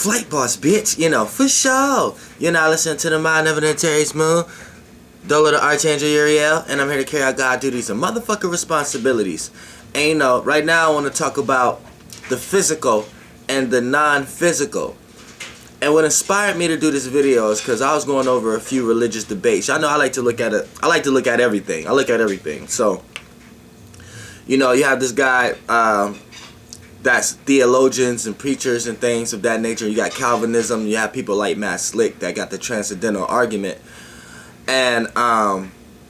Flight boss, bitch, you know, for sure. You're not listening to the Mind of an Terry Smooth, Dolo the Archangel Uriel, and I'm here to carry out God duties and motherfucking responsibilities. And you know, right now I want to talk about the physical and the non-physical. And what inspired me to do this video is because I was going over a few religious debates. I know I like to look at it. I like to look at everything. I look at everything. So, you know, you have this guy that's theologians and preachers and things of that nature. You got Calvinism. You have people like Matt Slick that got the transcendental argument. And,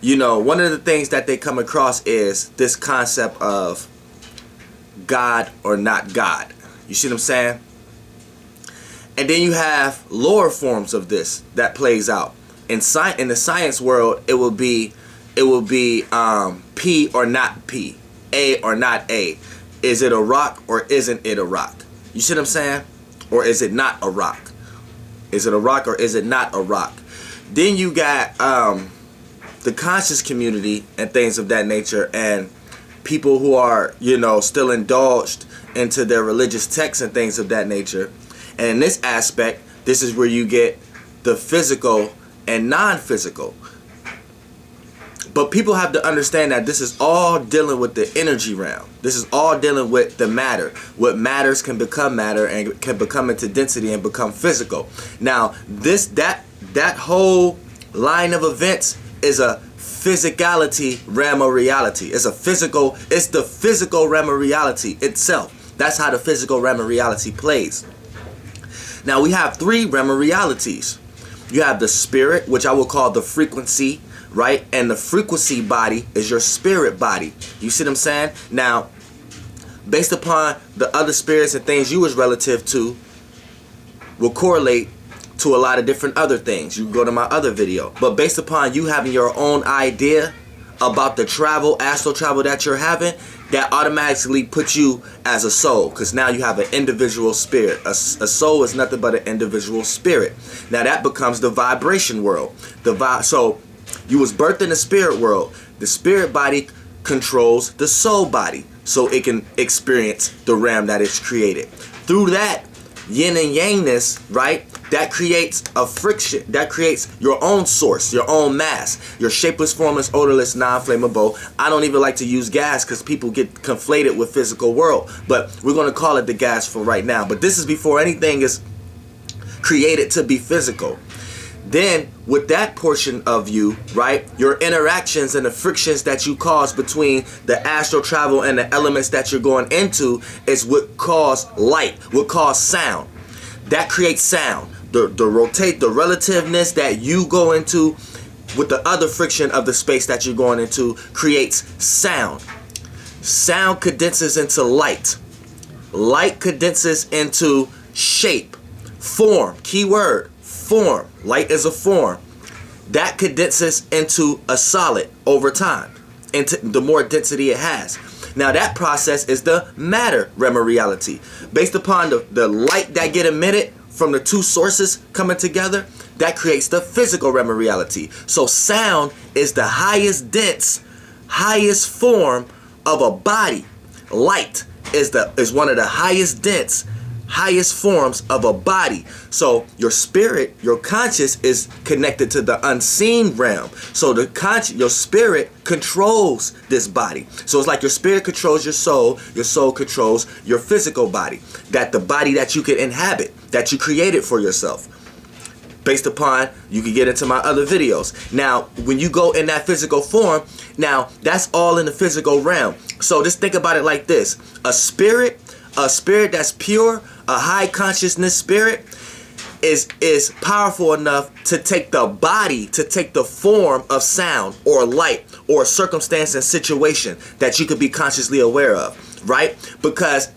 you know, one of the things that they come across is this concept of God or not God. You see what I'm saying? And then you have lower forms of this that plays out. In the science world, it will be P or not P, A or not A. Is it a rock or isn't it a rock? You see what I'm saying? Or is it not a rock? Is it a rock or is it not a rock? Then you got the conscious community and things of that nature, and people who are, you know, still indulged into their religious texts and things of that nature. And in this aspect, this is where you get the physical and non-physical. But people have to understand that this is all dealing with the energy realm. This is all dealing with the matter. What matters can become matter and can become into density and become physical. Now, that whole line of events is a physicality realm of reality. It's the physical realm of reality itself. That's how the physical realm of reality plays. Now we have three realm of realities. You have the spirit, which I will call the frequency, right? And the frequency body is your spirit body. You see what I'm saying? Now, based upon the other spirits and things you was relative to, will correlate to a lot of different other things. You can go to my other video. But based upon you having your own idea about the astral travel that you're having, that automatically puts you as a soul, because now you have an individual spirit. A soul is nothing but an individual spirit. Now that becomes the vibration world. So you was birthed in the spirit world. The spirit body controls the soul body, so it can experience the realm that it's created. Through that yin and yangness, right? That creates a friction. That creates your own source, your own mass. Your shapeless, formless, odorless, non-flammable. I don't even like to use gas because people get conflated with physical world. But we're going to call it the gas for right now. But this is before anything is created to be physical. Then, with that portion of you, right, your interactions and the frictions that you cause between the astral travel and the elements that you're going into is what cause light, what cause sound. That creates sound. The relativeness that you go into with the other friction of the space that you're going into creates sound. Sound condenses into light. Light condenses into shape. Form. Key word. Form. Light is a form. That condenses into a solid over time. Into the more density it has. Now that process is the matter realm of reality. Based upon the light that get emitted from the two sources coming together, that creates the physical realm of reality. So sound is the highest dense, highest form of a body. Light is one of the highest dense, highest forms of a body. So your spirit, your conscious, is connected to the unseen realm. So your spirit controls this body. So it's like your spirit controls your soul controls your physical body. That the body that you can inhabit, that you created for yourself. Based upon, you can get into my other videos. Now, when you go in that physical form, now that's all in the physical realm. So just think about it like this. A spirit that's pure, a high consciousness spirit, is powerful enough to take the body, to take the form of sound or light or circumstance and situation that you could be consciously aware of, right?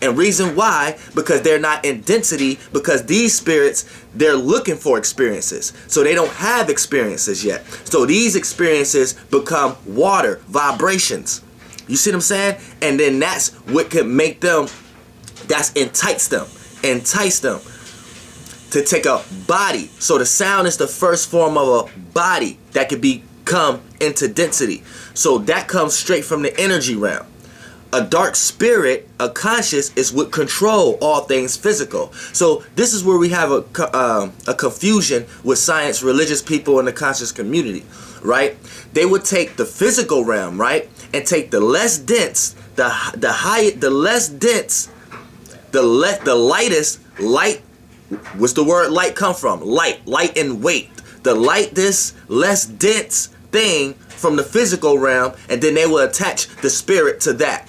And reason why, because they're not in density, because these spirits, they're looking for experiences. So they don't have experiences yet. So these experiences become water, vibrations. You see what I'm saying? And then that's what could make them, entice them to take a body. So the sound is the first form of a body that could become into density. So that comes straight from the energy realm. A dark spirit, a conscious, is what control all things physical. So this is where we have a confusion with science, religious people, and the conscious community, right? They would take the physical realm, right, and take the less dense, the less dense, the lightest light. What's the word light come from? Light and weight. The lightest, less dense thing from the physical realm, and then they will attach the spirit to that.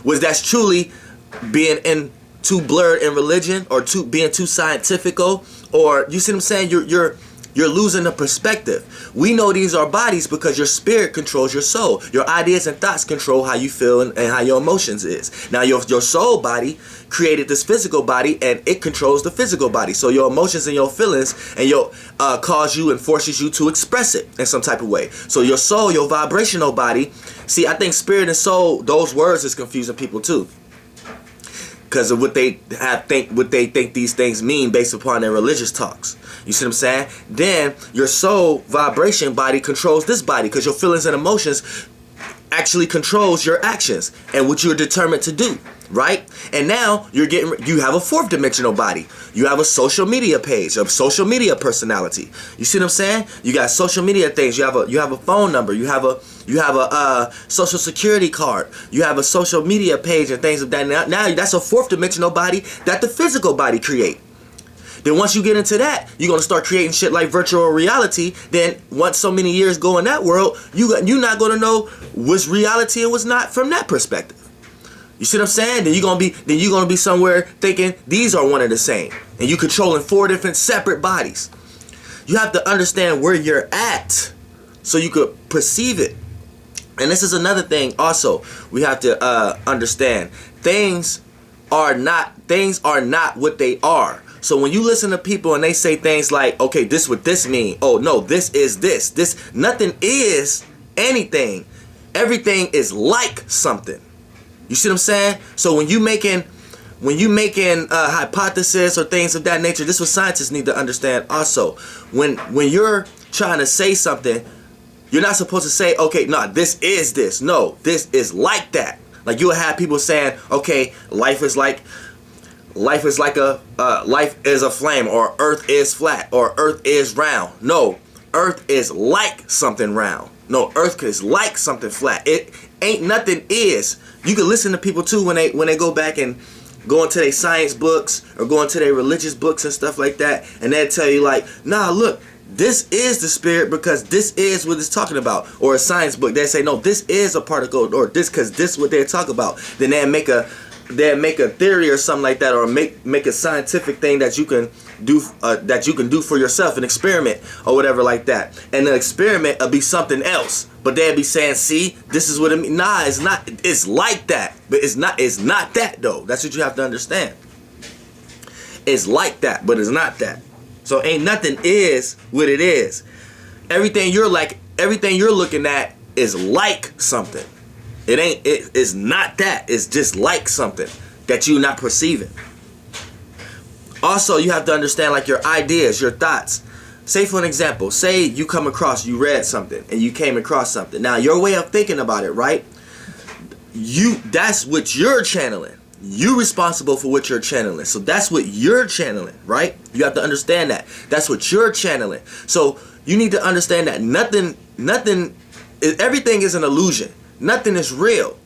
Was that's truly being too blurred in religion, or being too scientifical, or you see what I'm saying? You're losing the perspective. We know these are bodies because your spirit controls your soul. Your ideas and thoughts control how you feel and how your emotions is. Now your soul body created this physical body, and it controls the physical body. So your emotions and your feelings and your cause you and forces you to express it in some type of way. So your soul, your vibrational body. See, I think spirit and soul, those words is confusing people too, because of what they think these things mean based upon their religious talks. You see what I'm saying? Then your soul vibration body controls this body, because your feelings and emotions actually controls your actions and what you're determined to do, right? And now you have a fourth dimensional body. You have a social media page, a social media personality. You see what I'm saying? You got social media things. You have a phone number. You have a social security card. You have a social media page and things of that. Now that's a fourth dimensional body that the physical body create. Then once you get into that, you're going to start creating shit like virtual reality. Then once so many years go in that world, you're not going to know what's reality and what's not from that perspective. You see what I'm saying? Then you're going to be somewhere thinking these are one and the same, and you're controlling 4 different separate bodies. You have to understand where you're at so you could perceive it. And this is another thing also we have to understand. Things are not what they are. So when you listen to people and they say things like, okay, this what this mean. Oh no, this is this. This nothing is anything. Everything is like something. You see what I'm saying? So when you making hypothesis or things of that nature, this is what scientists need to understand also. When you're trying to say something, you're not supposed to say, okay, no, this is this. No, this is like that. Like you'll have people saying, okay, life is a flame, or earth is flat, or earth is round. No, earth is like something round. No, earth is like something flat. It ain't nothing is. You can listen to people too when they go back and go into their science books or go into their religious books and stuff like that, and they'll tell you like, nah, look, this is the spirit because this is what it's talking about. Or a science book, they say, no, this is a particle, or this because this is what they're talking about. Then they'll make a theory or something like that, or make a scientific thing that you can do for yourself, an experiment or whatever like that. And the experiment will be something else, but they'll be saying, see, this is what it means. Nah, it's not. It's like that, but it's not that though. That's what you have to understand. It's like that, but it's not that. So ain't nothing is what it is. Everything you're looking at is like something. It's not that. It's just like something that you're not perceiving. Also, you have to understand like your ideas, your thoughts. Say for an example, say you read something and you came across something. Now your way of thinking about it, right? That's what you're channeling. You're responsible for what you're channeling. So that's what you're channeling, right? You have to understand that. That's what you're channeling. So you need to understand that everything is an illusion. Nothing is real.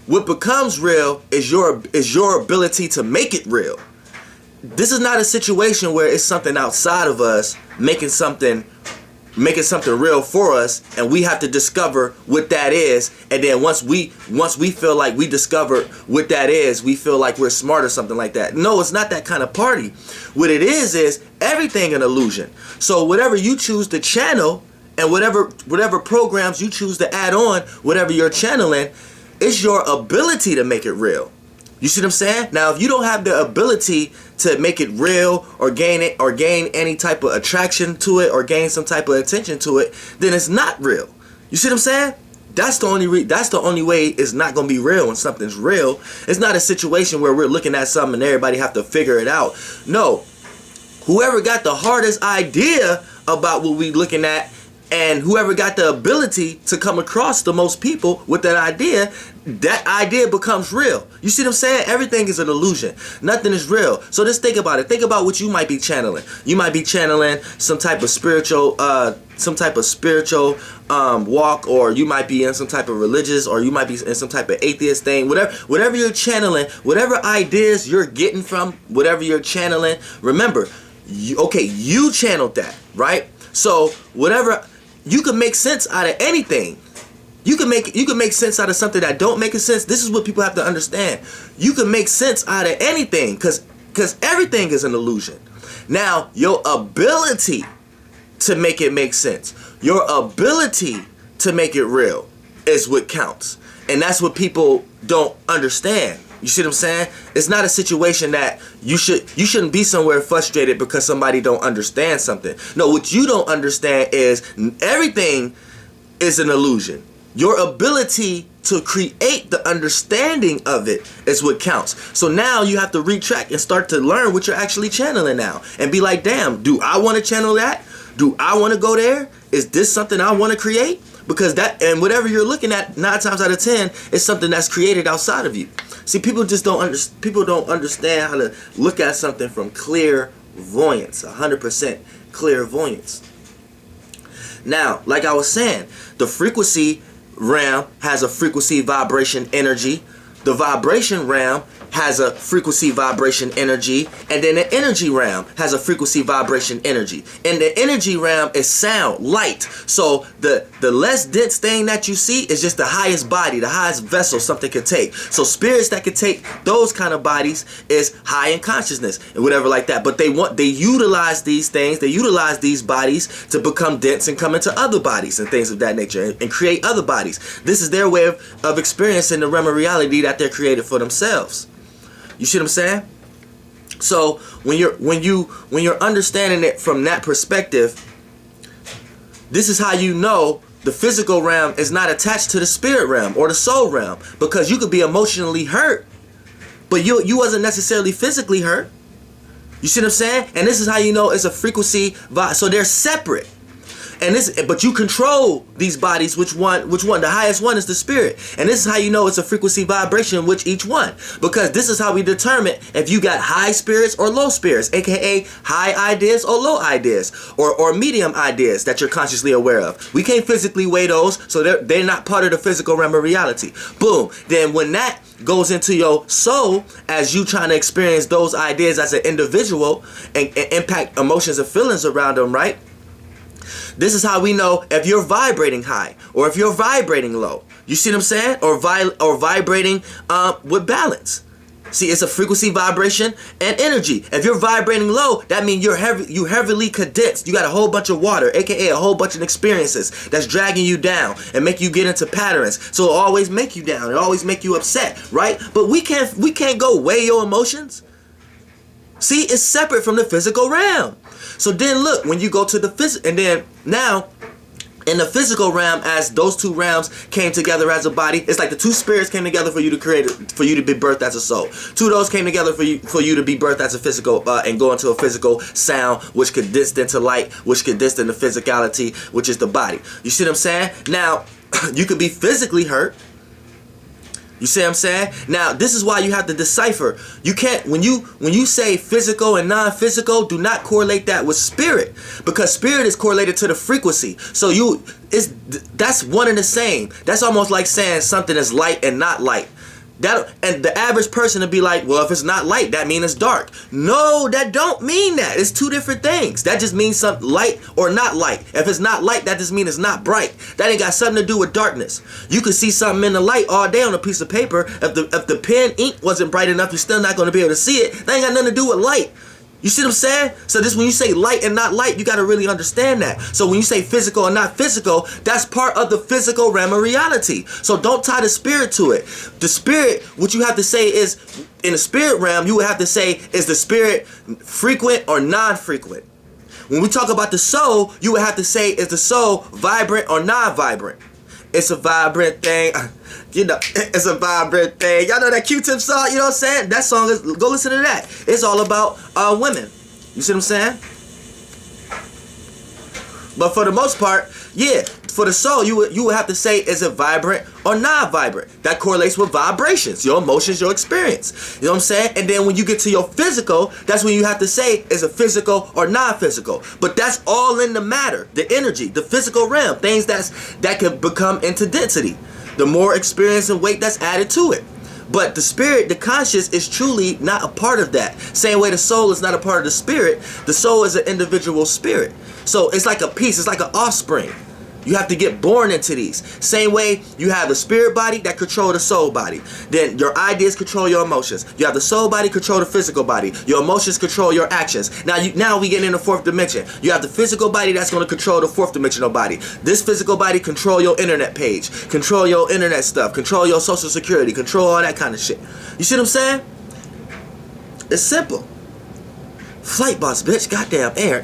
What becomes real is your ability to make it real. This is not a situation where it's something outside of us making something real for us, and we have to discover what that is. And then once we feel like we discovered what that is, we feel like we're smart or something like that. No, it's not that kind of party. What it is everything an illusion. So whatever you choose to channel, and whatever programs you choose to add on, whatever you're channeling, it's your ability to make it real. You see what I'm saying? Now, if you don't have the ability to make it real or gain any type of attraction to it or gain some type of attention to it, then it's not real. You see what I'm saying? That's the only way it's not going to be real when something's real. It's not a situation where we're looking at something and everybody have to figure it out. No. Whoever got the hardest idea about what we looking at And whoever got the ability to come across the most people with that idea becomes real. You see what I'm saying? Everything is an illusion. Nothing is real. So just think about it. Think about what you might be channeling. You might be channeling some type of spiritual walk, or you might be in some type of religious, or you might be in some type of atheist thing. Whatever you're channeling, whatever ideas you're getting from whatever you're channeling, remember, you channeled that, right? So whatever, you can make sense out of anything. You can make sense out of something that don't make sense. This is what people have to understand. You can make sense out of anything, because everything is an illusion. Now, your ability to make it make sense, your ability to make it real is what counts. And that's what people don't understand. You see what I'm saying? It's not a situation that you shouldn't be somewhere frustrated because somebody don't understand something. No, what you don't understand is everything is an illusion. Your ability to create the understanding of it is what counts. So now you have to retract and start to learn what you're actually channeling now. And be like, damn, do I want to channel that? Do I want to go there? Is this something I want to create? Because that, and whatever you're looking at, 9 times out of 10, is something that's created outside of you. See, people just don't understand how to look at something from clairvoyance, 100% clairvoyance. Now, like I was saying, the frequency realm has a frequency, vibration, energy. The vibration realm has a frequency, vibration, energy, and then the energy realm has a frequency, vibration, energy. And the energy realm is sound, light. So the less dense thing that you see is just the highest body, the highest vessel something could take. So spirits that could take those kind of bodies is high in consciousness and whatever like that. But they utilize these things, they utilize these bodies to become dense and come into other bodies and things of that nature and create other bodies. This is their way of experiencing the realm of reality that they're created for themselves. You see what I'm saying? So when you're understanding it from that perspective, this is how you know the physical realm is not attached to the spirit realm or the soul realm, because you could be emotionally hurt, but you wasn't necessarily physically hurt. You see what I'm saying? And this is how you know it's a frequency. So they're separate. But you control these bodies. Which one? The highest one is the spirit. And this is how you know it's a frequency vibration with each one. Because this is how we determine if you got high spirits or low spirits, aka high ideas or low ideas, or medium ideas that you're consciously aware of. We can't physically weigh those, so they're not part of the physical realm of reality. Boom. Then when that goes into your soul, as you trying to experience those ideas as an individual and impact emotions and feelings around them, right? This is how we know if you're vibrating high or if you're vibrating low. You see what I'm saying? Or vibrating with balance. See, it's a frequency, vibration, and energy. If you're vibrating low, that means you heavily condensed. You got a whole bunch of water, aka a whole bunch of experiences that's dragging you down and make you get into patterns. So it always make you down. It always make you upset, right? But we can't go weigh your emotions. See, it's separate from the physical realm. So then look, when you go to the physical, and then now in the physical realm, as those two realms came together as a body, it's like the two spirits came together for you to create, for you to be birthed as a soul. Two of those came together for you to be birthed as a physical, and go into a physical sound, which condensed into light, which condensed into physicality, which is the body. You see what I'm saying? Now, you could be physically hurt. You see what I'm saying? Now, this is why you have to decipher. You can't, when you say physical and non-physical, do not correlate that with spirit, because spirit is correlated to the frequency. So that's one and the same. That's almost like saying something is light and not light. And the average person would be like, well, if it's not light, that means it's dark. No, that don't mean that. It's two different things. That just means something light or not light. If it's not light, that just means it's not bright. That ain't got something to do with darkness. You could see something in the light all day on a piece of paper. If the pen ink wasn't bright enough, you're still not going to be able to see it. That ain't got nothing to do with light. You see what I'm saying? So this, when you say light and not light, you got to really understand that. So when you say physical and not physical, that's part of the physical realm of reality. So don't tie the spirit to it. The spirit, what you have to say is, in the spirit realm, you would have to say, is the spirit frequent or non-frequent? When we talk about the soul, you would have to say, is the soul vibrant or non-vibrant? It's a vibrant thing. You know, it's a vibrant thing. Y'all know that Q-Tip song? You know what I'm saying? That song is, go listen to that. It's all about women. You see what I'm saying? But for the most part, yeah, for the soul, you would have to say, is it vibrant or non-vibrant? That correlates with vibrations, your emotions, your experience. You know what I'm saying? And then when you get to your physical, that's when you have to say, is it physical or non-physical? But that's all in the matter, the energy, the physical realm, things that can become into density. The more experience and weight that's added to it. But the spirit, the conscious, is truly not a part of that. Same way the soul is not a part of the spirit. The soul is an individual spirit. So it's like a piece, it's like an offspring. You have to get born into these. Same way you have the spirit body that control the soul body. Then your ideas control your emotions. You have the soul body control the physical body. Your emotions control your actions. Now we get in the fourth dimension. You have the physical body that's going to control the fourth dimensional body. This physical body control your internet page, control your internet stuff, control your social security, control all that kind of shit. You see what I'm saying? It's simple. Flight boss, bitch. Goddamn air.